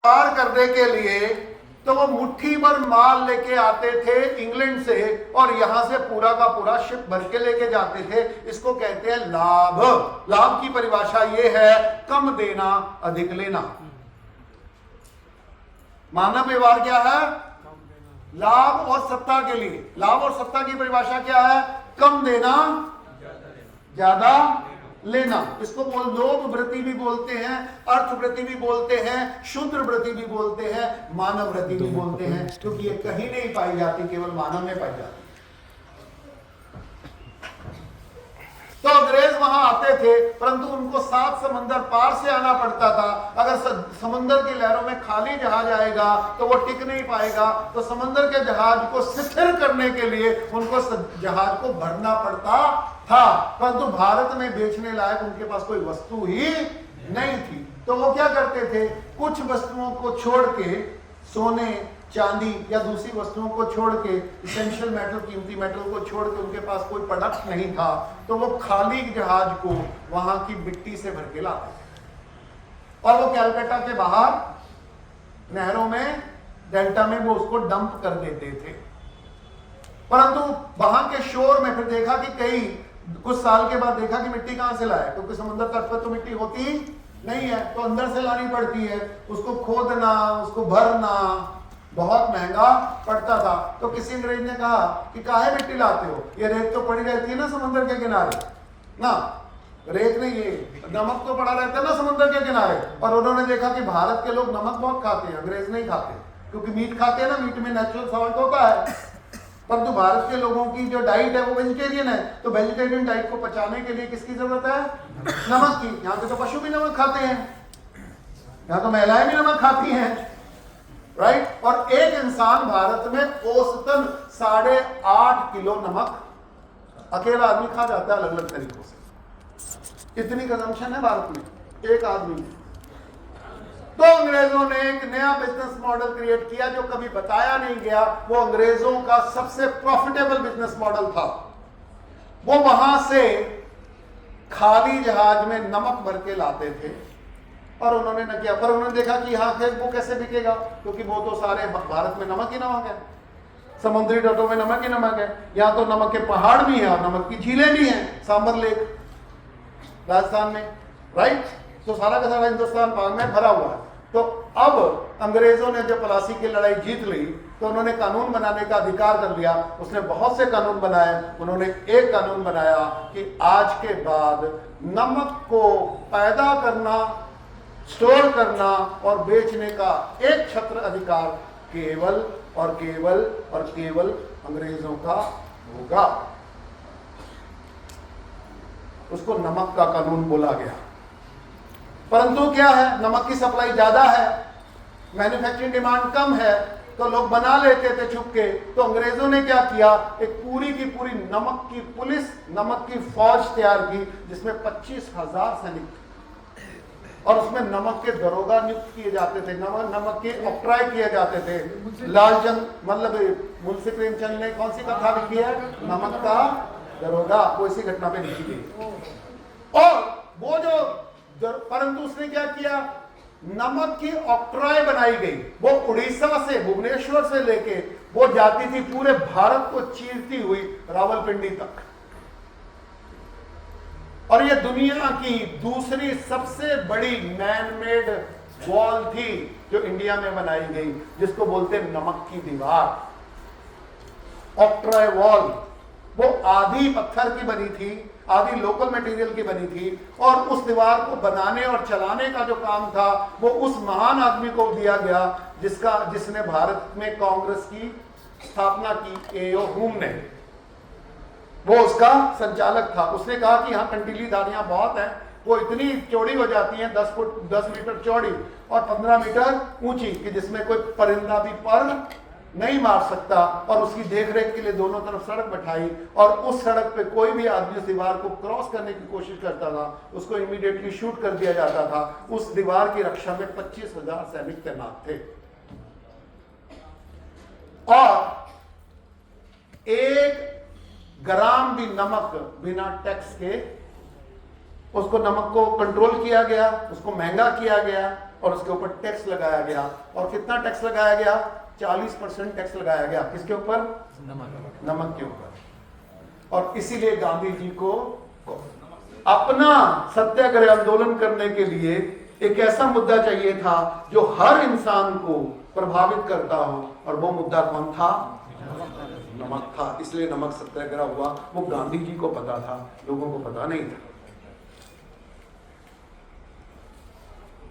पार करने के लिए तो वो मुट्ठी भर माल लेके आते थे इंग्लैंड से और यहां से पूरा का पूरा शिप भर के लेके जाते थे। इसको कहते हैं लाभ। लाभ की परिभाषा ये है कम देना अधिक लेना। मानव व्यवहार क्या है? लाभ और सत्ता के लिए। लाभ और सत्ता की परिभाषा क्या है? कम देना ज्यादा लेना। इसको लोभ वृत्ति भी बोलते हैं, अर्थ वृत्ति भी बोलते हैं, शूद्र वृत्ति भी बोलते हैं, मानव वृत्ति भी बोलते हैं, क्योंकि ये कहीं नहीं पाई जाती, केवल मानव में पाई जाती। तो अंग्रेज वहां आते थे, परंतु उनको 7 समंदर पार से आना पड़ता था। अगर समुद्र की लहरों में खाली जहाज आएगा तो वो टिक नहीं पाएगा, तो समुद्र के जहाज को स्थिर करने के लिए उनको जहाज को भरना पड़ता था। परंतु भारत में बेचने लायक उनके पास कोई वस्तु ही नहीं थी। तो वो क्या करते थे? कुछ वस्तुओं को छोड़ के, सोने चांदी या दूसरी वस्तुओं को छोड़ के, इसेंशियल मेटल, कीमती मेटल को छोड़ के, उनके पास कोई प्रोडक्ट नहीं था, तो वो खाली जहाज को वहां की मिट्टी से भर के लाते थे और वो कैलकाटा के बाहर नहरों में, डेल्टा में वो उसको डंप कर देते थे। परंतु वहां के शोर में फिर देखा कि कई कुछ साल के बाद देखा कि मिट्टी कहां से लाए, क्योंकि समुद्र तट पर तो मिट्टी होती नहीं है, तो अंदर से लानी पड़ती है। उसको खोदना, उसको भरना बहुत महंगा पड़ता था। तो किसी अंग्रेज ने कहा कि काहे मिट्टी लाते हो, ये रेत तो पड़ी रहती है ना समुद्र के किनारे ना, रेत नहीं, ये नमक तो पड़ा रहता है ना समुद्र के किनारे। और उन्होंने देखा कि भारत के लोग नमक बहुत खाते हैं, अंग्रेज नहीं खाते, क्योंकि मीट खाते हैं ना, मीट में नेचुरल सॉल्ट होता है। परंतु भारत के लोगों की जो डाइट है वो वेजिटेरियन है, तो वेजिटेरियन डाइट को पचाने के लिए किसकी जरूरत है? नमक की। यहाँ पे तो पशु भी नमक खाते हैं, यहाँ तो महिलाएं भी नमक खाती हैं, राइट। और एक इंसान भारत में औसतन 8.5 किलो नमक अकेला आदमी खा जाता है, अलग अलग तरीकों से। इतनी कंजम्पशन है भारत में एक आदमी में। तो अंग्रेजों ने एक नया बिजनेस मॉडल क्रिएट किया जो कभी बताया नहीं गया। वो अंग्रेजों का सबसे प्रॉफिटेबल बिजनेस मॉडल था। वो वहां से खाली जहाज में नमक भर के लाते थे और उन्होंने न किया, पर उन्होंने देखा कि यहाँ से वो कैसे बिकेगा, क्योंकि वो तो सारे भारत में नमक ही नमक है, समुद्री तटों में नमक ही नमक है। यहाँ तो नमक के पहाड़ भी हैं और नमक की झीलें भी हैं, सांबर लेक राजस्थान में, राइट। तो सारा का सारा हिंदुस्तान पानी में भरा हुआ है। तो अब अंग्रेजों ने जब प्लासी की लड़ाई जीत ली तो उन्होंने कानून बनाने का अधिकार कर लिया। उसने बहुत से कानून बनाए। उन्होंने एक कानून बनाया कि आज के बाद नमक को पैदा करना, स्टोर करना और बेचने का एक छत्र अधिकार केवल और केवल और केवल अंग्रेजों का होगा। उसको नमक का कानून बोला गया। परंतु क्या है, नमक की सप्लाई ज्यादा है, मैन्युफैक्चरिंग डिमांड कम है, तो लोग बना लेते थे छुप के। तो अंग्रेजों ने क्या किया, एक पूरी की पूरी नमक की पुलिस, नमक की फौज तैयार की, जिसमें 25,000 सैनिक, और उसमें नमक के दरोगा नियुक्त किए जाते थे, नमक के ऑक्ट्राय किए जाते थे। लालचंद, मतलब मुंशी प्रेमचंद ने कौन सी कथा लिखी है, नमक का दरोगा, वो इसी घटना पे लिखी गई। और वो जो, परंतु उसने क्या किया, नमक की ऑक्ट्राय बनाई गई। वो उड़ीसा से, भुवनेश्वर से लेके वो जाती थी पूरे भारत को चीरती हुई रावलपिंडी तक। और ये दुनिया की दूसरी सबसे बड़ी मैनमेड वॉल थी जो इंडिया में बनाई गई, जिसको बोलते नमक की दीवार, ऑक्ट्राय वॉल। वो आधी पत्थर की बनी थी, आधी लोकल मटेरियल की बनी थी, और उस दीवार को बनाने और चलाने का जो काम था वो उस महान आदमी को दिया गया जिसने भारत में कांग्रेस की स्थापना की, एओ हुम ने। वो उसका संचालक था। उसने कहा कि यहाँ कंटीली धारियां बहुत हैं, वो इतनी चौड़ी हो जाती हैं, 10 मीटर चौड़ी और 15 मीटर ऊंची, कि जिसमें कोई परिंदा भी पर नहीं मार सकता। और उसकी देखरेख के लिए दोनों तरफ सड़क बैठाई, और उस सड़क पे कोई भी आदमी उस दीवार को क्रॉस करने की कोशिश करता था, उसको इमीडिएटली शूट कर दिया जाता था। उस दीवार की रक्षा में 25,000 सैनिक तैनात थे। और 1 ग्राम भी नमक बिना टैक्स के, उसको, नमक को कंट्रोल किया गया, उसको महंगा किया गया। और उसके ऊपर टैक्स लगाया गया। और कितना टैक्स लगाया गया? 40% टैक्स लगाया गया। किसके ऊपर? नमक के ऊपर। और इसीलिए गांधी जी को अपना सत्याग्रह आंदोलन करने के लिए एक ऐसा मुद्दा चाहिए था जो हर इंसान को प्रभावित करता हो, और वो मुद्दा कौन था? नमक था। इसलिए नमक सत्याग्रह हुआ। वो गांधी जी को पता था, लोगों को पता नहीं था।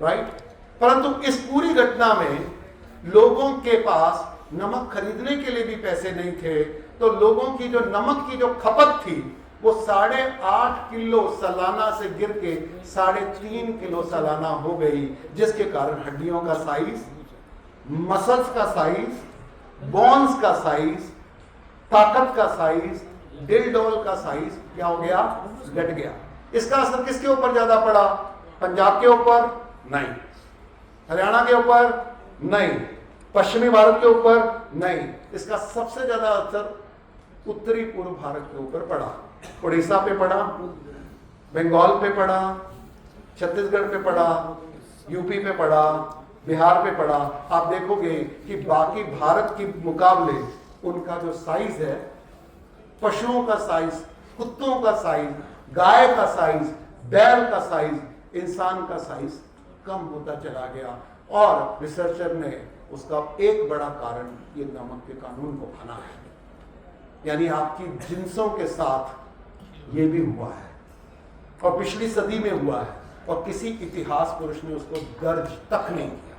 राइट? परंतु इस पूरी घटना में लोगों के पास नमक खरीदने के लिए भी पैसे नहीं थे, तो लोगों की जो नमक की जो खपत थी वो 8.5 किलो सालाना से गिर के 3.5 किलो सालाना हो गई, जिसके कारण हड्डियों का साइज, मसल्स का साइज, बोन्स का साइज, ताकत का साइज, दिल डोल का साइज क्या हो गया? घट गया। इसका असर किसके ऊपर ज्यादा पड़ा? पंजाब के ऊपर? नहीं। हरियाणा के ऊपर? नहीं। पश्चिमी भारत के ऊपर? नहीं। इसका सबसे ज्यादा असर उत्तरी पूर्व भारत के ऊपर पड़ा। उड़ीसा पे पड़ा, बंगाल पे पड़ा, छत्तीसगढ़ पे पड़ा, यूपी पे पड़ा, बिहार पे पड़ा। आप देखोगे कि बाकी भारत के मुकाबले उनका जो साइज है, पशुओं का साइज, कुत्तों का साइज, गाय का साइज, बैल का साइज, इंसान का साइज कम होता चला गया। और रिसर्चर ने उसका एक बड़ा कारण ये नमक के कानून को माना है। यानी आपकी जिन्सों के साथ ये भी हुआ है, और पिछली सदी में हुआ है, और किसी इतिहास पुरुष ने उसको दर्ज तक नहीं किया।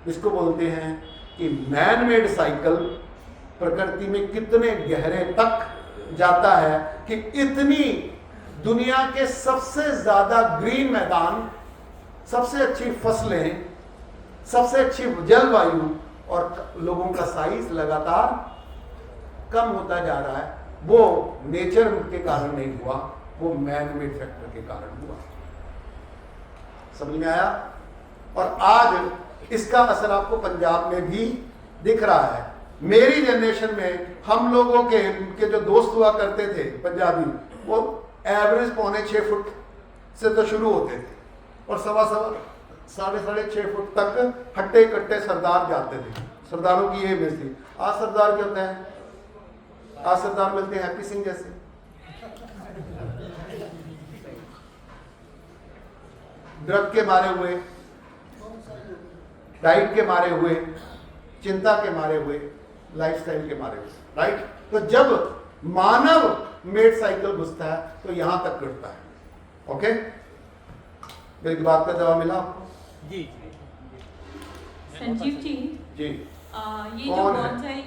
इसको बोलते हैं कि मैन मेड साइकिल प्रकृति में कितने गहरे तक जाता है कि इतनी दुनिया के सबसे ज्यादा ग्रीन मैदान, सबसे अच्छी फसलें, सबसे अच्छी जलवायु, और लोगों का साइज लगातार कम होता जा रहा है। वो नेचर के कारण नहीं हुआ, वो मैन मेड फैक्टर के कारण हुआ। समझ में आया? और आज इसका असर आपको पंजाब में भी दिख रहा है। मेरी जनरेशन में हम लोगों के जो दोस्त हुआ करते थे पंजाबी, वो एवरेज 6.25 फुट से तो शुरू होते थे, और 6.5 फुट तक हट्टे कट्टे सरदार जाते थे। सरदारों की ये इमेज थी। आज सरदार क्या होते हैं? आज सरदार मिलते हैं हैप्पी सिंह जैसे। ड्रग के मारे हुए, डाइट के मारे हुए, चिंता के मारे हुए, लाइफस्टाइल के मारे हुए। राइट? तो जब मानव मेड साइकिल घुसता है तो यहां तक गिरता है। ओके? मेरी बात का जवाब मिला आपको? जी। संजीव जी, जी। ये जो बॉन्साई